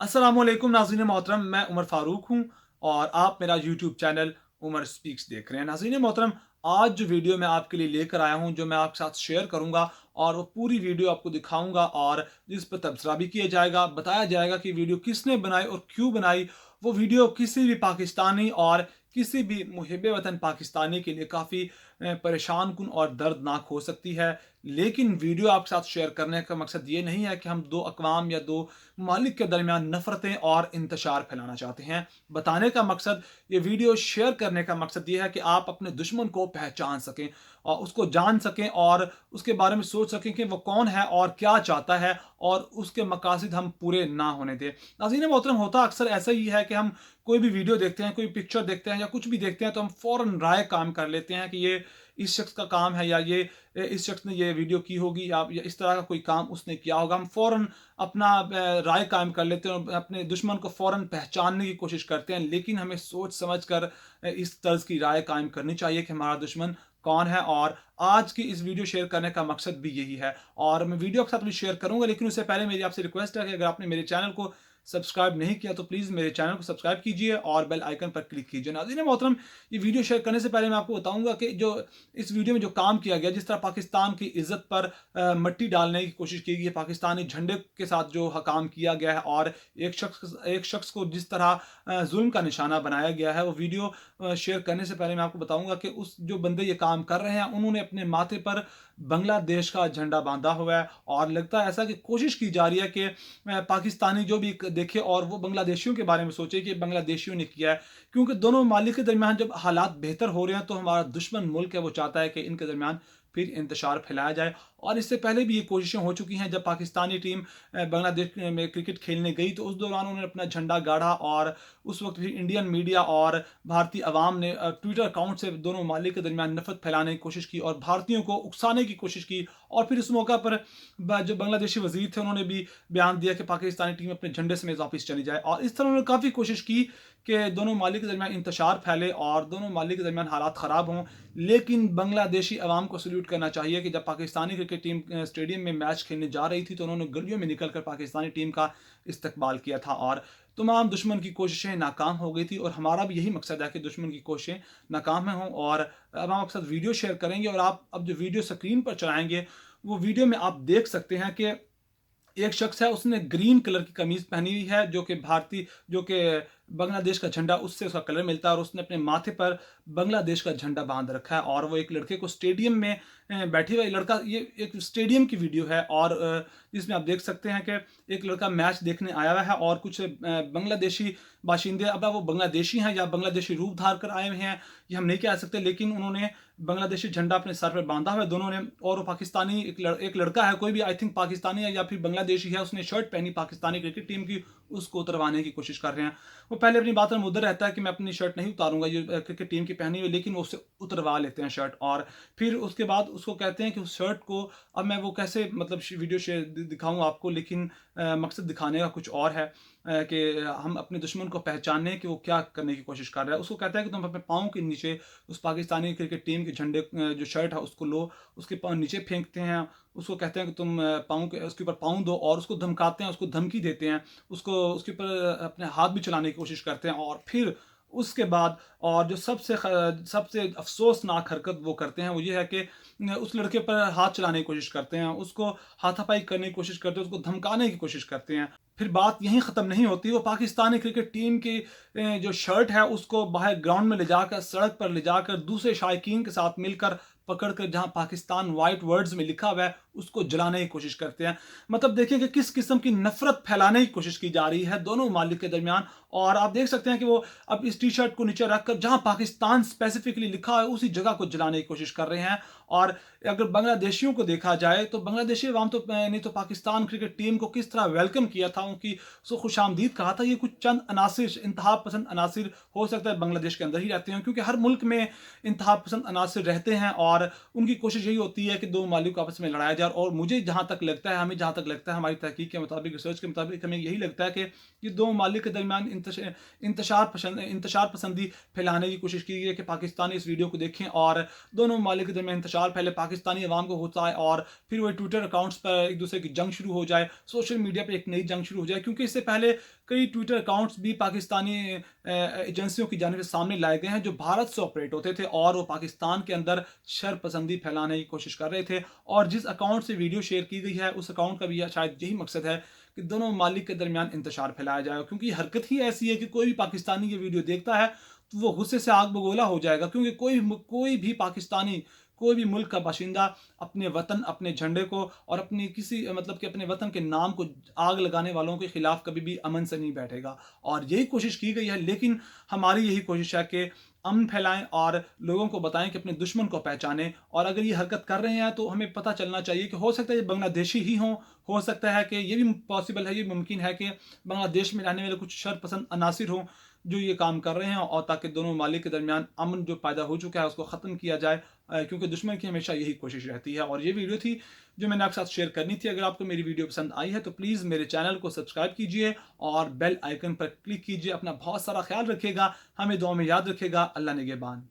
अस्सलामुअलैकुम नाज़रीन मोहतरम, मैं उमर फ़ारूक हूँ और आप मेरा यूट्यूब चैनल उमर स्पीक्स देख रहे हैं। नाज़रीन मोहतरम, आज जो वीडियो मैं आपके लिए लेकर आया हूँ, जो मैं आपके साथ शेयर करूँगा और वो पूरी वीडियो आपको दिखाऊँगा और जिस पर तबसरा भी किया जाएगा, बताया जाएगा कि वीडियो किसने बनाई और क्यों बनाई। वो वीडियो किसी भी पाकिस्तानी और किसी भी मुहिब वतन पाकिस्तानी के लिए काफ़ी परेशान कुन और दर्दनाक हो सकती है। लेकिन वीडियो आपके साथ शेयर करने का मकसद ये नहीं है कि हम दो अक़वाम या दो ममालिक के दरमियान नफ़रतें और इंतशार फैलाना चाहते हैं। बताने का मकसद, ये वीडियो शेयर करने का मकसद ये है कि आप अपने दुश्मन को पहचान सकें और उसको जान सकें और उसके बारे में सोच सकें कि वो कौन है और क्या चाहता है और उसके मकासद हम पूरे ना होने दें। नाज़रीन मोहतरम, होता अक्सर ऐसा ही है कि हम कोई भी वीडियो देखते हैं, कोई पिक्चर देखते हैं या कुछ भी देखते हैं तो हम फ़ौरन राय काम कर लेते हैं कि ये इस शख्स का काम है या ये इस शख्स ने ये वीडियो की होगी या इस तरह का कोई काम उसने किया होगा। हम फ़ौरन अपना राय कायम कर लेते हैं और अपने दुश्मन को फ़ौरन पहचानने की कोशिश करते हैं। लेकिन हमें सोच समझ कर इस तर्ज़ की राय कायम करनी चाहिए कि हमारा दुश्मन कौन है। और आज की इस वीडियो शेयर करने का मकसद भी यही है और मैं वीडियो के साथ भी शेयर करूँगा, लेकिन उससे पहले मेरी आपसे रिक्वेस्ट है कि अगर आपने मेरे चैनल को सब्सक्राइब नहीं किया तो प्लीज़ मेरे चैनल को सब्सक्राइब कीजिए और बेल आइकन पर क्लिक कीजिए। नाज़रीन मोहतरम, ये वीडियो शेयर करने से पहले मैं आपको बताऊँगा कि जो इस वीडियो में जो काम किया गया, जिस तरह पाकिस्तान की इज़्ज़त पर मिट्टी डालने की कोशिश की गई है, पाकिस्तानी झंडे के साथ जो काम किया गया है और एक शख्स को जिस तरह जुल्म का निशाना बनाया गया है, वो वीडियो शेयर करने से पहले मैं आपको बताऊँगा कि उस जो बंदे ये काम कर रहे हैं, उन्होंने अपने माथे पर बांग्लादेश का झंडा बाँधा हुआ है और लगता है ऐसा कि कोशिश की जा रही है कि पाकिस्तानी जो भी देखे और वो बांग्लादेशियों के बारे में सोचे कि बांग्लादेशियों ने किया है। क्योंकि दोनों ममालिक के दरमियान जब हालात बेहतर हो रहे हैं तो हमारा दुश्मन मुल्क है वो चाहता है कि इनके दरमियान फिर इंतशार फैलाया जाए। और इससे पहले भी ये कोशिशें हो चुकी हैं। जब पाकिस्तानी टीम बांग्लादेश में क्रिकेट खेलने गई तो उस दौरान उन्होंने अपना झंडा गाड़ा और उस वक्त भी इंडियन मीडिया और भारतीय अवाम ने ट्विटर अकाउंट से दोनों ममालिक के दरमियान नफरत फैलाने की कोशिश की और भारतीयों को उकसाने की कोशिश की। और फिर इस मौका पर जो बांग्लादेशी वजीर थे उन्होंने भी बयान दिया कि पाकिस्तानी टीम अपने झंडे समेत वापस चली जाए। और इस तरह उन्होंने काफ़ी कोशिश की कि दोनों ममालिक के दरमियान इंतशार फैले और दोनों ममालिक के दरमियान हालात ख़राब हों। लेकिन बांग्लादेशी अवाम को सल्यूट करना चाहिए कि जब पाकिस्तानी क्रिकेट टीम स्टेडियम में मैच खेलने जा रही थी तो उन्होंने गलियों में निकल कर पाकिस्तानी टीम का इस्तकबाल किया था और तमाम दुश्मन की कोशिशें नाकाम हो गई थी। और हमारा भी यही मकसद है कि दुश्मन की कोशिशें नाकाम हों। और अब हम आपके साथ वीडियो शेयर करेंगे और आप अब जो वीडियो स्क्रीन पर चलाएंगे, वो वीडियो में आप देख सकते हैं कि एक शख्स है, उसने ग्रीन कलर की कमीज पहनी हुई है जो कि बांग्लादेश का झंडा उससे उसका कलर मिलता है और उसने अपने माथे पर बांग्लादेश का झंडा बांध रखा है। और वो एक लड़के को स्टेडियम में बैठे हुए लड़का, ये एक स्टेडियम की वीडियो है और जिसमें आप देख सकते हैं कि एक लड़का मैच देखने आया हुआ है और कुछ बांग्लादेशी बाशिंदे, अब वो बांग्लादेशी हैं या बांग्लादेशी रूप धार कर आए हुए हैं ये हम नहीं कह सकते, लेकिन उन्होंने बांग्लादेशी झंडा अपने सर पर बांधा हुआ है दोनों ने। और वो पाकिस्तानी एक लड़का है, कोई भी आई थिंक पाकिस्तानी है या फिर बांग्लादेशी है, उसने शर्ट पहनी पाकिस्तानी क्रिकेट टीम की, उसको उतरवाने की कोशिश कर रहे हैं। वो पहले अपनी बात में मुद्दर रहता है कि मैं अपनी शर्ट नहीं उतारूंगा ये क्रिकेट टीम की पहनी हुई, लेकिन वो उससे उतरवा लेते हैं शर्ट। और फिर उसके बाद उसको कहते हैं कि उस शर्ट को अब मैं वो कैसे मतलब वीडियो शेयर दिखाऊं आपको, लेकिन मकसद दिखाने का कुछ और है कि हम अपने दुश्मन को पहचाने कि वो क्या करने की कोशिश कर रहा है। उसको कहता है कि तुम अपने पाँव के नीचे उस पाकिस्तानी क्रिकेट टीम के झंडे जो शर्ट है उसको लो, उसके पाँव नीचे फेंकते हैं। उसको कहते हैं कि तुम पाँव के उसके ऊपर पाँव दो और उसको धमकाते हैं, उसको धमकी देते हैं, उसको उसके ऊपर अपने हाथ भी चलाने की कोशिश करते हैं। और फिर उसके बाद और जो सबसे अफसोसनाक हरकत वो करते हैं वो ये है कि उस लड़के पर हाथ चलाने की कोशिश करते हैं, उसको हाथापाई करने की कोशिश करते हैं, उसको धमकाने की कोशिश करते हैं। फिर बात यहीं ख़त्म नहीं होती, वो पाकिस्तानी क्रिकेट टीम की जो शर्ट है उसको बाहर ग्राउंड में ले जाकर, सड़क पर ले जाकर दूसरे शायकीन के साथ मिलकर पकड़ कर जहां पाकिस्तान वाइट वर्ड्स में लिखा हुआ है उसको जलाने की कोशिश करते हैं। मतलब देखिए कि किस किस्म की नफरत फैलाने की कोशिश की जा रही है दोनों मालिक के दरमियान। और आप देख सकते हैं कि वो अब इस टी शर्ट को नीचे रखकर जहां पाकिस्तान स्पेसिफिकली लिखा है उसी जगह को जलाने की कोशिश कर रहे हैं। और अगर बांग्लादेशियों को देखा जाए तो बांग्लादेशी अवाम तो ने तो पाकिस्तान क्रिकेट टीम को किस तरह वेलकम किया था, उनकी सो खुशामदीद कहा था। ये कुछ चंद अनासिर, इंतहा पसंद अनासिर हो सकता है बांग्लादेश के अंदर ही रहते हैं, क्योंकि हर मुल्क में इंतहा पसंद अनासिर रहते हैं और उनकी कोशिश यही होती है कि दो मालिक को आपस में लड़ाया जाए। और मुझे जहाँ तक लगता है, हमें जहाँ तक लगता है, हमारी तहकीक के मुताबिक, रिसर्च के मुताबिक हमें यही लगता है कि ये दो मालिक के दरमियान इंतशार पसंदी फैलाने की कोशिश की गई है कि पाकिस्तानी इस वीडियो को देखें और दोनों मालिक के दरमियान इंतशार साल पहले पाकिस्तानी अवाम को होता है और फिर वही ट्विटर अकाउंट्स पर एक दूसरे की जंग शुरू हो जाए, सोशल मीडिया पे एक नई जंग शुरू हो जाए, क्योंकि इससे पहले कई ट्विटर अकाउंट्स भी पाकिस्तानी एजेंसियों की जानिब से सामने लाए गए हैं जो भारत से ऑपरेट होते थे और वो पाकिस्तान के अंदर शर पसंदी फैलाने की कोशिश कर रहे थे। और जिस अकाउंट से वीडियो शेयर की गई है उस अकाउंट का भी शायद यही मकसद है कि दोनों ममालिक के दरमियान इंतशार फैलाया जाए, क्योंकि हरकत ही ऐसी है कि कोई भी पाकिस्तानी ये वीडियो देखता है तो वो गुस्से से आग बगोला हो जाएगा, क्योंकि कोई भी पाकिस्तानी, कोई भी मुल्क का बाशिंदा अपने वतन, अपने झंडे को और अपनी किसी मतलब कि अपने वतन के नाम को आग लगाने वालों के खिलाफ कभी भी अमन से नहीं बैठेगा। और यही कोशिश की गई है, लेकिन हमारी यही कोशिश है कि अमन फैलाएं और लोगों को बताएं कि अपने दुश्मन को पहचानें। और अगर ये हरकत कर रहे हैं तो हमें पता चलना चाहिए कि हो सकता है ये बांग्लादेशी ही हों, हो सकता है कि ये भी पॉसिबल है, ये मुमकिन है कि बांग्लादेश में रहने वाले कुछ शर पसंद अनासिर हों जो ये काम कर रहे हैं, और ताकि दोनों ममालिक के दरमियान अमन जो पैदा हो चुका है उसको ख़त्म किया जाए, क्योंकि दुश्मन की हमेशा यही कोशिश रहती है। और ये वीडियो थी जो मैंने आपके साथ शेयर करनी थी। अगर आपको मेरी वीडियो पसंद आई है तो प्लीज़ मेरे चैनल को सब्सक्राइब कीजिए और बेल आइकन पर क्लिक कीजिए। अपना बहुत सारा ख्याल रखिएगा, हमें दुआ में याद रखिएगा। अल्लाह निगहबान।